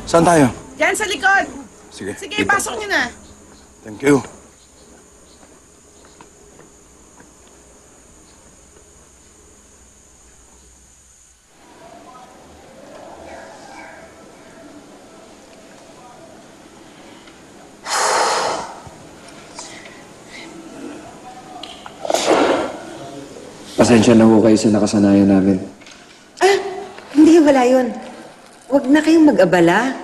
Saan tayo? Diyan sa likod. Sige. Sige, dito. pasok niyo na. Thank you. Pasensya na ho kayo sa nakasanayan namin. Hindi, wala yun. Huwag na kayong mag-abala.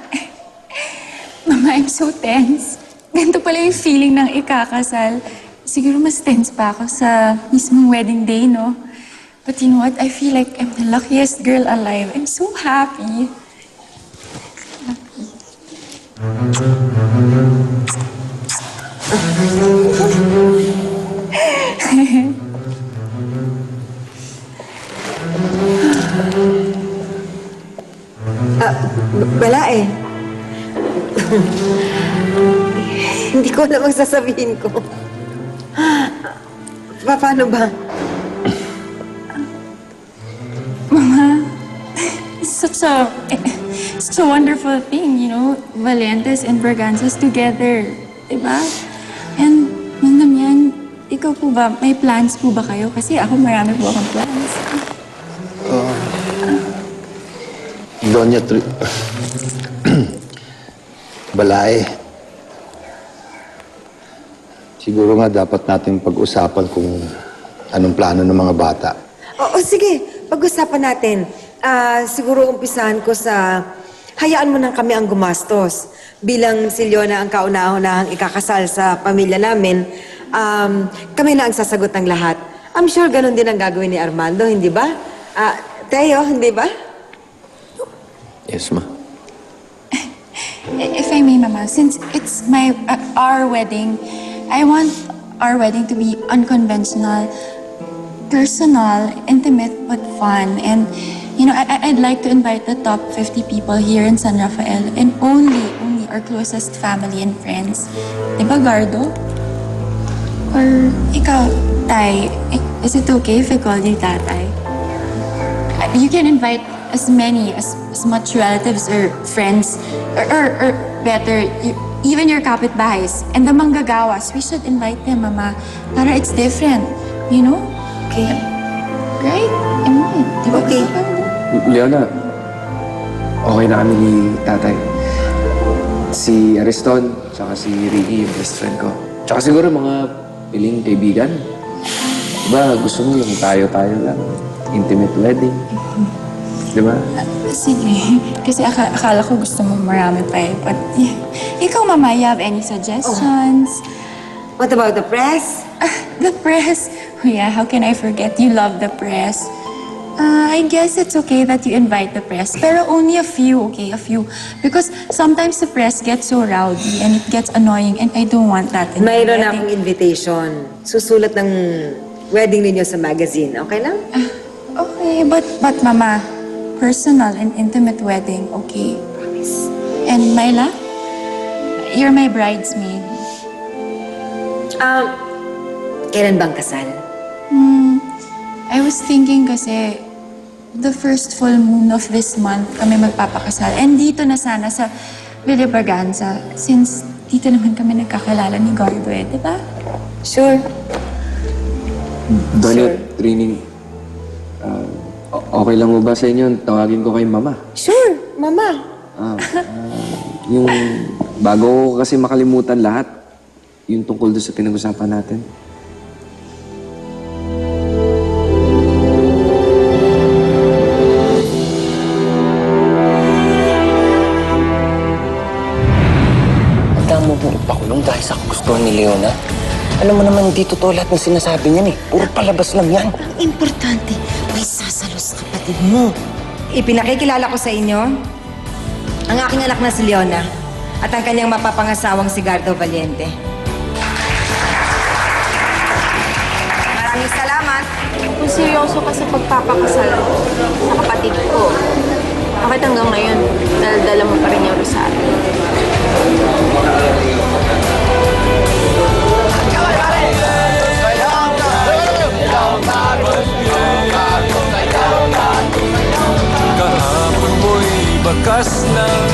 Mama, I'm so tense. Ganito pala yung feeling ng ikakasal. Siguro mas tense pa ako sa mismong wedding day, no? But you know what? I feel like I'm the luckiest girl alive. I'm so happy. Wala eh. Hindi ko alam ang sasabihin ko. Paano ba? Mama, it's such a wonderful thing, you know? Valentes and Braganzas together, diba? And, Manam yan, ikaw po ba, may plans po ba kayo? Kasi ako marami po akong plans. Doña Balay. Siguro nga dapat natin pag-usapan kung anong plano ng mga bata. Oo, sige. Pag-usapan natin. Siguro umpisahan ko sa hayaan mo nang kami ang gumastos. Bilang si Leona ang kauna-unahang ikakasal sa pamilya namin, kami na ang sasagot ng lahat. I'm sure ganun din ang gagawin ni Armando, hindi ba? Teo, hindi ba? Yes, ma. If I may, Mama, since it's our wedding, I want our wedding to be unconventional, personal, intimate, but fun. And, you know, I'd like to invite the top 50 people here in San Rafael and only our closest family and friends. Diba, Gardo? Or ikaw, Tay, is it okay if I call you Tatay? You can invite as much relatives or friends, or better, even your kapitbahays and the manggagawas. We should invite them, Mama. Para it's different, you know? Okay. Right? Am I? Diba? Okay. Leona, okay na kami ni tatay. Si Ariston, tsaka si Ricky, yung best friend ko. Tsaka siguro mga piling kaibigan. Diba, gusto mo yung tayo-tayo lang. Intimate wedding. Diba? Sige. Kasi akala ko gusto mo marami pa eh. But, yeah. Ikaw, Mama, you have any suggestions? What about the press? The press. Oh yeah, how can I forget? You love the press. I guess it's okay that you invite the press. Pero only a few, okay? A few. Because sometimes the press gets so rowdy and it gets annoying and I don't want that in my Mayroon wedding. akong invitation. Susulat ng wedding ninyo sa magazine. Okay lang? Okay, but Mama, personal and intimate wedding, okay? Promise. And Myla, you're my bridesmaid. Kailan bang kasal? I was thinking kasi the first full moon of this month kami magpapakasal. And dito na sana sa Villa Braganza since dito naman kami nagkakilala ni Gardo eh, di ba? Sure. Doña Trini, okay lang mo ba sa inyo? Tawagin ko kay Mama. Sure, Mama. Yung bago ko kasi makalimutan lahat, yung tungkol doon sa pinag-usapan natin. Mo pong ipakulong dahil sa kagustuhan ni Leona. Alam mo naman, hindi totoo lahat ng sinasabi niyan eh. Puro palabas lang yan. Ang importante, may sasalo sa kapatid mo. Ipinakikilala ko sa inyo ang aking anak na si Leona at ang kanyang mapapangasawang si Gardo Valiente. Maraming salamat. Kung seryoso ka sa pagpapakasal sa kapatid ko, bakit hanggang ngayon, dala mo pa rin yung rosaryo? Kahapon mo'y bakas ng